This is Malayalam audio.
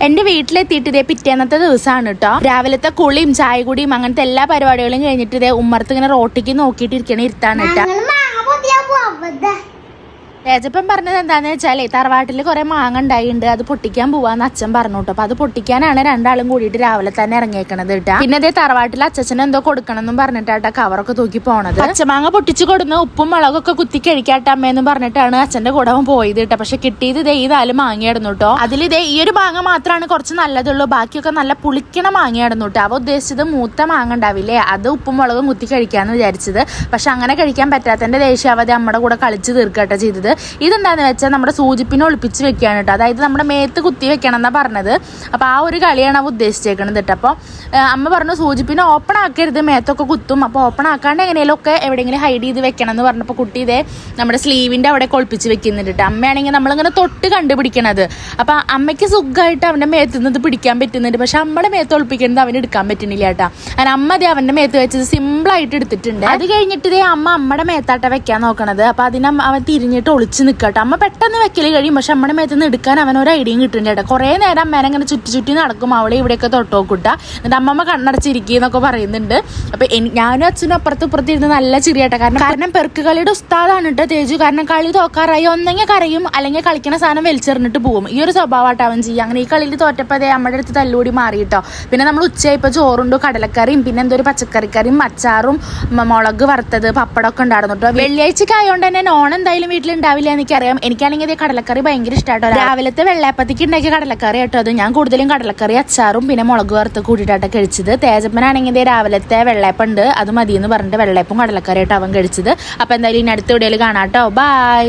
എന്റെ വീട്ടിലെത്തിയിട്ട് ഇതേ പിറ്റേന്നത്തെ ദിവസമാണ് കേട്ടോ. രാവിലത്തെ കുളിയും ചായ കുടിയും അങ്ങനത്തെ എല്ലാ പരിപാടികളും കഴിഞ്ഞിട്ട് ഇതേ ഉമ്മർത്ത് ഇങ്ങനെ റോട്ടിക്ക് നോക്കിയിട്ട് ഇരുത്താണ് കേട്ടോ. രാജപ്പൻ പറഞ്ഞത് എന്താന്ന് വെച്ചാലേ തറവാട്ടിൽ കുറെ മാങ്ങ ഉണ്ടായിട്ടുണ്ട്, അത് പൊട്ടിക്കാൻ പോവാന്ന് അച്ഛൻ പറഞ്ഞു കേട്ടോ. അപ്പൊ അത് പൊട്ടിക്കാനാണ് രണ്ടാളും കൂടിയിട്ട് രാവിലെ തന്നെ ഇറങ്ങിയേക്കണത് കേട്ടാ. പിന്നെ അതേ തറവാട്ടിൽ അച്ഛന് എന്തോ കൊടുക്കണം എന്നും പറഞ്ഞിട്ടാ കവറൊക്കെ തൂക്കി പോണത്. പച്ചമാങ്ങ പൊട്ടിച്ചു കൊടുന്ന് ഉപ്പും മുളകൊക്കെ കുത്തി കഴിക്കാട്ട അമ്മയെന്നും പറഞ്ഞിട്ടാണ് അച്ഛന്റെ കൂടെ അവൻ പോയത് കേട്ടോ. പക്ഷെ കിട്ടിയത് ഇതേ ഈ 4 മാങ്ങയായിരുന്നു കേട്ടോ. അതിലിതേ ഈ ഒരു മാങ്ങ മാത്രമാണ് കുറച്ച് നല്ലതുള്ളൂ, ബാക്കിയൊക്കെ നല്ല പുളിക്കണ മാങ്ങയായിരുന്നു കേട്ടോ. അവ ഉദ്ദേശിച്ചത് മൂത്ത മാങ്ങ ഉണ്ടാവില്ലേ, അത് ഉപ്പും മുളകും കുത്തി കഴിക്കാന്ന് വിചാരിച്ചത്. പക്ഷെ അങ്ങനെ കഴിക്കാൻ പറ്റാത്തതിന്റെ ദേഷ്യാവധി നമ്മുടെ കൂടെ കളിച്ച് തീർക്കട്ടെ ചെയ്തത്. ഇതെന്താന്ന് വെച്ചാൽ നമ്മുടെ സൂചിപ്പിനെ ഒളിപ്പിച്ച് വെക്കുകയാണ് കേട്ടോ. അതായത് നമ്മുടെ മേത്ത് കുത്തി വെക്കണം എന്നാ പറഞ്ഞത്. അപ്പൊ ആ ഒരു കളിയാണ് അവ ഉദ്ദേശിച്ചേക്കണത് കേട്ടോ. അപ്പൊ അമ്മ പറഞ്ഞു സൂചിപ്പിനെ ഓപ്പൺ ആക്കരുത്, മേത്തൊക്കെ കുത്തും. അപ്പൊ ഓപ്പൺ ആക്കാണ്ട് എങ്ങനെയും ഒക്കെ എവിടെയെങ്കിലും ഹൈഡ് ചെയ്ത് വെക്കണം എന്ന് പറഞ്ഞപ്പോൾ കുട്ടി ഇതേ നമ്മുടെ സ്ലീവിന്റെ അവിടെ ഒളിപ്പിച്ച് വെക്കുന്നുണ്ട് കേട്ടോ. അമ്മയാണെങ്കിൽ നമ്മളിങ്ങനെ തൊട്ട് കണ്ടുപിടിക്കണത്. അപ്പൊ അമ്മയ്ക്ക് സുഖമായിട്ട് അവന്റെ മേത്ത് നിന്ന് പിടിക്കാൻ പറ്റുന്നുണ്ട്, പക്ഷെ നമ്മുടെ മേത്ത് ഒളിപ്പിക്കുന്നത് അവന് എടുക്കാൻ പറ്റുന്നില്ല കേട്ടോ. അങ്ങനെ അമ്മ അതേ അവന്റെ മേത്ത് വെച്ചത് സിമ്പിൾ ആയിട്ട് എടുത്തിട്ടുണ്ട്. അത് കഴിഞ്ഞിട്ട് ഇതേ അമ്മയുടെ മേത്താട്ട വെക്കാൻ നോക്കണത്. അപ്പൊ അവൻ തിരിഞ്ഞിട്ട് ഒളിച്ച് നിൽക്കട്ടെ. അമ്മ പെട്ടെന്ന് വെക്കൽ കഴിയും, പക്ഷെ അമ്മയുടെ മേത്ത് നിന്ന് എടുക്കാൻ അവനൊരു ഐഡിയയും കിട്ടുന്നുണ്ട് കേട്ടോ. കുറെ നേരം അമ്മേനെ അങ്ങനെ ചുറ്റി നടക്കും, അവളെ ഇവിടെയൊക്കെ തൊട്ടോക്കൂട്ട. എന്നിട്ട് അമ്മമ്മ കണ്ണടച്ചിരിക്കുന്നൊക്കെ പറയുന്നുണ്ട്. അപ്പൊ ഞാനും അച്ഛനും അപ്പുറത്ത് ഇരുന്ന് നല്ല ചിരിയാട്ടെ. കാരണം പെർക്ക് കളിയുടെ ഉസ്താദാണ് കേട്ടോ തേജു. കാരണം കളി തോക്കാറായി ഒന്നെങ്കിൽ കരയും, അല്ലെങ്കിൽ കളിക്കുന്ന സാധനം വലിച്ചെറിഞ്ഞിട്ട് പോകും. ഈ ഒരു സ്വഭാവമായിട്ട് അവൻ ചെയ്യും. അങ്ങനെ ഈ കളിയിൽ തോറ്റപ്പോ അതേ അമ്മയുടെ അടുത്ത് തല്ലുകൂടി മാറി കേട്ടോ. പിന്നെ നമ്മൾ ഉച്ചയായിപ്പോ ചോറുണ്ടോ കടലക്കറിയും പിന്നെ എന്തോ ഒരു പച്ചക്കറിക്കറിയും അച്ചാറും മുളക് വറുത്തത് പപ്പടമൊക്കെ ഉണ്ടായിരുന്നു കേട്ടോ. വെള്ളിയാഴ്ചക്ക് ആയതുകൊണ്ട് തന്നെ നോൺ എന്തായാലും വീട്ടിലുണ്ടാവില്ല എനിക്കറിയാം. എനിക്കാണെങ്കിൽ ഇത് കടലക്കറി ഭയങ്കര ഇഷ്ടമായിട്ടോ. രാവിലത്തെ വെള്ളയപ്പത്തേക്ക് ഉണ്ടാക്കിയ കടലക്കറി കേട്ടോ അത്. ഞാൻ കൂടുതലും കടലക്കറി അച്ചാറും പിന്നെ മുളക് വറുത്ത് കൂട്ടിയിട്ടാണ് കഴിച്ചത്. തേജപ്പനാണെങ്കിൽ രാവിലത്തെ വെള്ളയപ്പം ഉണ്ട്, അത് മതി എന്ന് പറഞ്ഞിട്ട് വെള്ളയപ്പം കടലക്കറി ആയിട്ട് അവൻ കഴിച്ചത്. അപ്പൊ എന്തായാലും ഇനി അടുത്ത വീഡിയോയിൽ കാണാം കേട്ടോ. ബൈ.